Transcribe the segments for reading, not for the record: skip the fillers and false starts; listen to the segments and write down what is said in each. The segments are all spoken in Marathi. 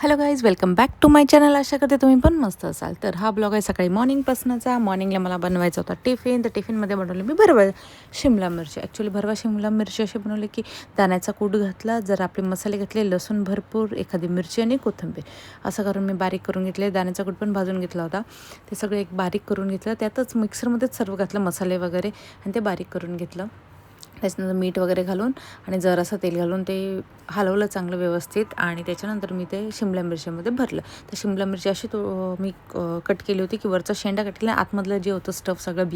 Hello guys, welcome back to my channel. आशा करते तुम्ही पण मस्त असाल. तर हा ब्लॉग आहे सकाळी मॉर्निंगपासूनचा. मॉर्निंगला मला बनवायचा होता टिफिन. तर टिफिनमध्ये बनवले मी भरवा शिमला मिरची. ॲक्च्युली भरवा शिमला मिरची असे बनवले की दाण्याचा कूट घातला, जर आपले मसाले घातले, लसूण भरपूर, एखादी मिरची आणि कोथिंबीर असं करून मी बारीक करून घेतले. दाण्याचा कूट पण भाजून घेतला होता. ते सगळं एक बारीक करून घेतलं. त्यातच मिक्सरमध्येच सर्व घातलं, मसाले वगैरे, आणि ते बारीक करून घेतलं. त्याच्यानंतर मीठ वगैरे घालून आणि जरासं तेल घालून ते हलवलं चांगलं व्यवस्थित. आणि त्याच्यानंतर मी ते शिमला मिरच्यामध्ये भरलं. तर शिमला मिरची अशी मी कट केली होती की वरचा शेंडा कट केला, आतमधलं जे होतं स्टफ सगळं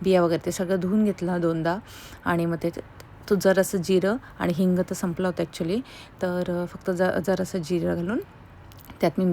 बिया वगैरे ते सगळं धुवून घेतलं दोनदा. आणि मग ते तो जरासं जिरं आणि हिंग तर संपला होता ॲक्च्युली. तर फक्त जरासं जिरं घालून त्यात मी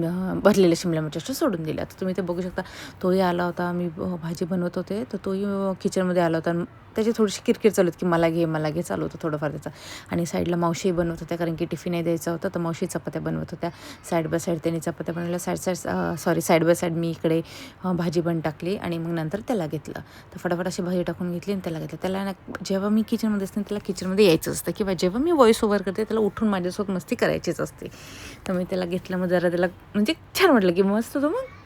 भरलेल्या शिमला मिरच्या सोडून दिल्या. तर तुम्ही ते बघू शकता. तोही आला होता, मी भाजी बनवत होते तर तोही किचनमध्ये आला होता. त्याची थोडीशी किरकिर चालू होती की मला घे चालू होतं थोडंफार त्याचं. आणि साईडला मावशी बनवत होत्या, कारण की टिफिनही द्यायचा होता. तर मावशी चपात्या बनवत होत्या. साईड बाय साईड त्यांनी चपात्या बनवल्या. साईड बाय साईड मी इकडे भाजी पण टाकली. आणि मग नंतर त्याला घेतलं. तर फटाफट अशी भाजी टाकून घेतली आणि त्याला घेतलं. त्याला जेव्हा मी किचनमध्ये असते त्याला किचनमध्ये यायचं असतं, किंवा जेव्हा मी व्हॉईस ओव्हर करते त्याला उठून माझ्यासोबत मस्ती करायचीच असते. तर मी त्याला घेतलं. मग जरा त्याला म्हणजे छान वाटलं की मस्त तो मग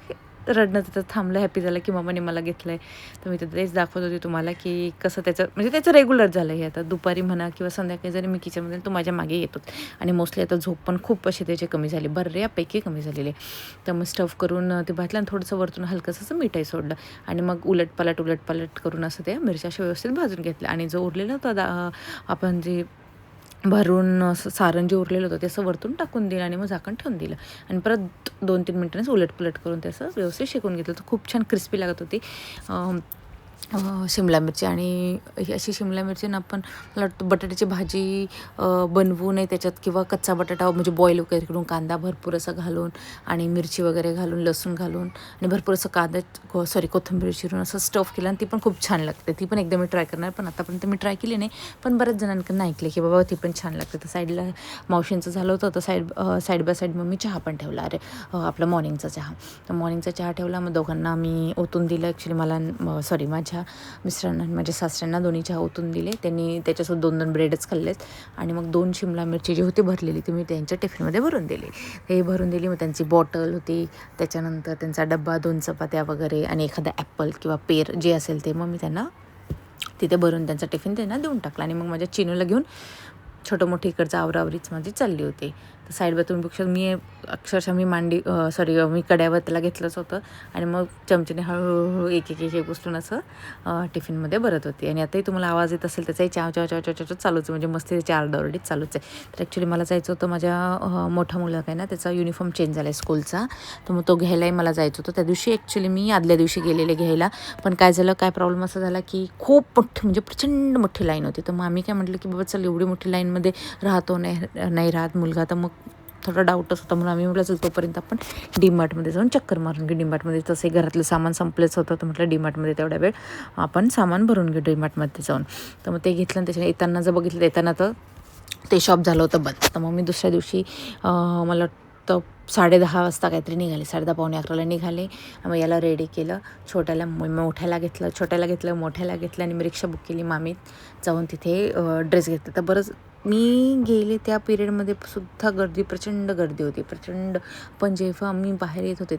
रडणं तिथं थांबलं. हॅपी झालं की मम्माने मला घेतलं आहे. तर मी तेच दाखवत होते तुम्हाला की कसं त्याचं रेग्युलर झालं आहे. आता दुपारी म्हणा किंवा संध्याकाळी जरी मी किचनमध्ये तो माझ्या मागे येतोच. आणि मोस्टली आता झोप पण खूप अशी त्याची कमी झाली, बऱ्यापैकी कमी झालेली आहे. तर मग स्टफ करून ते भाजलं आणि थोडंसं वरतून हलकंसं असं मिठाई सोडलं. आणि मग उलटपालट करून असं त्या मिरच्या अशा व्यवस्थित भाजून घेतल्या. आणि जो उरलेला होता आपण जे भरून सारण जे उरलेलं होतं ते असं वरतून टाकून दिलं आणि मग झाकण ठेवून दिलं. आणि परत 2-3 मिनिटांनीच उलटपलट करून ते असं व्यवस्थित शेकून घेतलं. तर खूप छान क्रिस्पी लागत होती शिमला मिरची. आणि ही अशी शिमला मिरची ना आपण मला वाटतं बटाट्याची भाजी बनवू नये त्याच्यात, किंवा कच्चा बटाटा म्हणजे बॉईल वगैरे करून कांदा भरपूर असं घालून आणि मिरची वगैरे घालून, लसूण घालून आणि भरपूर असं कोथिंबीर चिरून असं स्टफ केलं. आणि ती पण खूप छान लागते. ती पण एकदा मी ट्राय करणार, पण आतापर्यंत मी ट्राय केली नाही. पण बऱ्याच जणांकडून ऐकले की बाबा ती पण छान लागते. तर साईडला मावशींचं झालं होतं. तर साईड बाय साईड मग मी चहा पण ठेवला. आपला मॉर्निंगचा चहा. तर मॉर्निंगचा चहा ठेवला. मग दोघांना मी ओतून दिलं. ॲक्च्युली माझ्या मिस्टरांना आणि माझ्या सासऱ्यांना दोन्ही चहा ओतून दिले. त्यांनी त्याच्यासोबत 2 ब्रेडच खाल्लेत. आणि मग 2 शिमला मिरची जी होती भरलेली ती मी त्यांच्या टिफिनमध्ये भरून दिली. हे भरून दिली. मग त्यांची बॉटल होती, त्याच्यानंतर त्यांचा डब्बा, 2 चपात्या वगैरे आणि एखादा ॲपल किंवा पेर जे असेल ते मग मी त्यांना तिथे भरून त्यांचा टिफिन त्यांना देऊन टाकला. आणि मग माझ्या चिनूला घेऊन छोटं मोठी इकडचं आवरावरीच माझी चालली होती. तर साईडवर तुम्ही बघू शकता, मी अक्षरशः मी कड्यावर त्याला घेतलंच होतं. आणि मग चमचेने हळूहळू एक उचलून असं टिफिनमध्ये भरत होती. आणि आताही तुम्हाला आवाज येत असेल त्याचाही चाव चाव चाव चाव चाव चालूच आहे, म्हणजे मस्ती त्याची आरडाओरडीत चालूच आहे. तर ॲक्च्युली मला जायचं होतं, माझ्या मोठा मुलगा काय ना त्याचा युनिफॉर्म चेंज झाला आहे स्कूलचा. तर मग तो घ्यायलाही मला जायचं होतं. त्या दिवशी ॲक्च्युली मी आदल्या दिवशी गेलेले घ्यायला. पण काय प्रॉब्लेम असा झाला की खूप मोठी, म्हणजे प्रचंड मोठी लाईन होती. तर मग आम्ही काय म्हटलं की बाबा चल, एवढी मोठी लाईनमध्ये राहतो नाही राहत मुलगा, तर मग थोडा डाऊटच होता. म्हणून आम्ही म्हटलं चल तोपर्यंत आपण डीमार्टमध्ये जाऊन चक्कर मारून घेऊ. डीमार्टमध्ये तसे घरातलं सामान संपलंच होतं. तर म्हटलं डीमार्टमध्ये तेवढ्या वेळ आपण सामान भरून घेऊ डीमार्टमध्ये जाऊन. तर मग ते घेतलं. आणि त्याच्या येताना जर बघितलं, येताना तर ते शॉप झालं होतं बंद. तर मग मी दुसऱ्या दिवशी मला वाटतं 10:30 वाजता काहीतरी निघाले, 10:30 पावणे 11ला निघाले. मग याला रेडी केलं, मोठ्याला घेतलं, मोठ्याला घेतलं आणि मी रिक्षा बुक केली. मामीत जाऊन तिथे ड्रेस घेतला. तर बरंच मी गेले त्या पिरियडमध्ये सुद्धा प्रचंड गर्दी होती, प्रचंड. पण जेव्हा मी बाहेर येत होते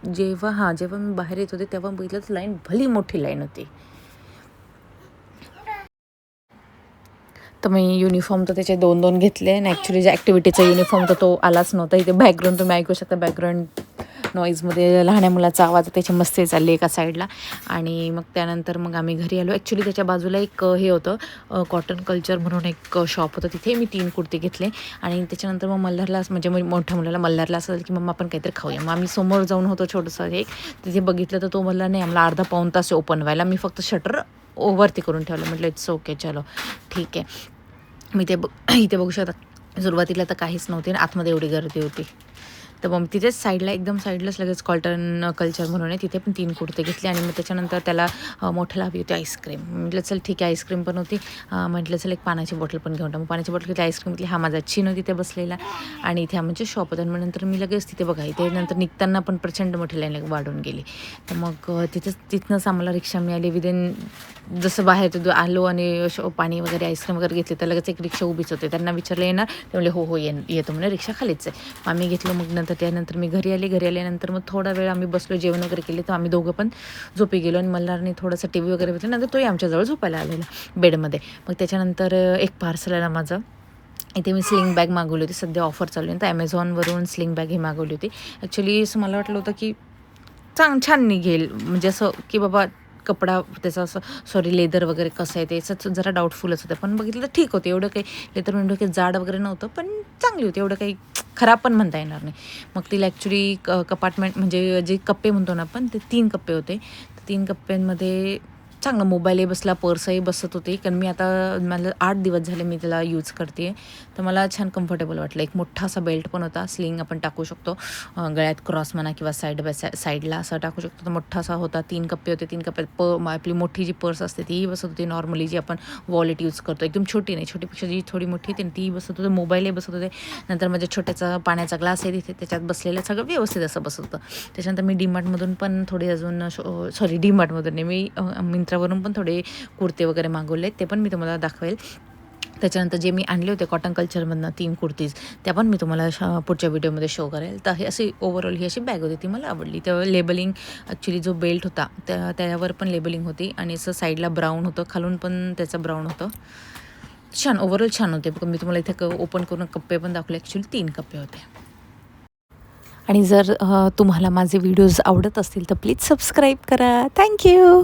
जेव्हा मी बाहेर येत होते तेव्हा बघितलं तर लाईन, भली मोठी लाईन होती. तर मी युनिफॉर्म तर त्याचे 2 घेतले. आणि ॲक्च्युली जे ॲक्टिव्हिटीचा युनिफॉर्म तर तो आलाच नव्हता. इथे बॅकग्राऊंड तुम्ही ऐकू शकता, बॅकग्राऊंड नॉईजमध्ये लहान्या मुलाचा आवाज, त्याची मस्ती चालली एका साईडला. आणि मग त्यानंतर मग आम्ही घरी आलो. ॲक्च्युली त्याच्या बाजूला एक हे होतं, कॉटन कल्चर म्हणून एक शॉप होतं. तिथे मी 3 कुर्ते घेतले. आणि त्याच्यानंतर मग मल्हारला, म्हणजे मोठ्या मुलाला मल्हारला असं की मम्मा आपण काहीतरी खाऊया. मग आम्ही समोर जाऊन होतो छोटंसं एक, तिथे बघितलं. तर तो म्हणला नाही, आम्हाला अर्धा पाऊण तास ओपन व्हायला, मी फक्त शटर वरती करून ठेवलं. म्हटलं इट्स ओके, चलो ठीक आहे. मी इथे बघू शकता, सुरुवातीला तर काहीच नव्हती आणि आतमध्ये एवढी गर्दी होती. तर मग तिथेच साईडला एकदम साईडलाच लगेच कॉटन कल्चर म्हणून आहे, तिथे पण 3 कुर्ते घेतले. आणि मग त्याच्यानंतर त्याला मोठ्याला हवी होती आईस्क्रीम. म्हटलं चल ठीक आहे, आईस्क्रीम पण होती. म्हटलं चल एक पाण्याची बॉटल पण घेऊन टाकू. पाण्याची बॉटल घेतली, आईस्क्रीम घेतली. हा माझा चिनो तिथे बसलेला आणि इथे आमचे शॉप होतं. आणि मग नंतर मी लगेच तिथे बघा, इथे नंतर निघताना पण प्रचंड मोठी लाईन वाढून गेली. तर मग तिथनंच आम्हाला रिक्षा मिळाली. विदिन जसं बाहेर आलो आणि पाणी वगैरे आईस्क्रीम वगैरे घेतले, तर लगेच एक रिक्षा उभीच होते. त्यांना विचारलं येणार, ते म्हणले हो येतो म्हणे, रिक्षा खालीच आहे. मग आम्ही घेतलं. मग नंतर त्यानंतर मी घरी आल्यानंतर मग थोडा वेळ आम्ही बसलो, जेवण वगैरे केले. तर आम्ही दोघं पण झोपी गेलो आणि मल्हारने थोडंसं TV वगैरे बघितलं. नंतर तोही आमच्याजवळ झोपायला आलेला बेडमध्ये. मग त्याच्यानंतर एक पार्सल आलं माझं. इथे मी स्लिंग बॅग मागवली होती, सध्या ऑफर चालू आहे. तर ॲमेझॉनवरून स्लिंग बॅग ही मागवली होती. ॲक्च्युली असं मला वाटलं होतं की छान निघेल, म्हणजे असं की बाबा कपडा त्याचा असं लेदर वगैरे कसं आहे ते असं जरा डाऊटफुलच होतं. पण बघितलं तर ठीक होतं, एवढं काही लेदर म्हणजे काही जाड वगैरे नव्हतं, पण चांगली होती, एवढं काही खराब पण म्हणता येणार नाही. मग तिला ॲक्च्युली कंपार्टमेंट म्हणजे जे कप्पे म्हणतो ना आपण, ते 3 कप्पे होते. 3 कप्प्यांमध्ये चांगलं मोबाईलही बसला, पर्सही बसत होती. कारण मी आता मला 8 दिवस झाले मी त्याला यूज करते आहे, तर मला छान कम्फर्टेबल वाटलं. एक मोठा असा बेल्ट पण होता, स्लिंग आपण टाकू शकतो गळ्यात क्रॉस म्हणा किंवा साईड बाय साईडला असं टाकू शकतो. तर मोठा असा होता. 3 कप्पे होते. 3 कप्प्यात आपली मोठी जी पर्स असते तीही बसत होती, नॉर्मली जी आपण वॉलेट यूज करतो, एकदम छोटी नाही, छोटीपेक्षा जी थोडी मोठी होती तीही बसत होते. मोबाईलही बसत होते. नंतर माझ्या छोट्याचा पाण्याचा ग्लास आहे तिथे, त्याच्यात बसलेलं सगळं व्यवस्थित असं बसत होतं. त्याच्यानंतर मी डीमार्टमधून पण थोडी अजून डीमार्टमधून नाही, मी मिंत्रावरून पण थोडे कुर्ते वगैरे मागवले, ते पण मी तुम्हाला दाखवेल. त्याच्यानंतर जे मी आणले होते कॉटन कल्चरमधनं 3 कुर्तीज, त्या पण मी तुम्हाला पुढच्या व्हिडिओमध्ये शो करेल. तर हे अशी ओव्हरऑल ही अशी बॅग होती, ती मला आवडली. तेव्हा लेबलिंग ॲक्च्युली जो बेल्ट होता त्यावर पण लेबलिंग होती आणि असं साईडला ब्राऊन होतं, खालून पण त्याचं ब्राऊन होतं. छान, ओव्हरऑल छान होते. मी तुम्हाला इथे ओपन करून कप्पे पण दाखवले. ॲक्च्युली 3 कप्पे होते. आणि जर तुम्हाला माझे व्हिडिओज आवडत असतील तर प्लीज सबस्क्राईब करा. थँक्यू.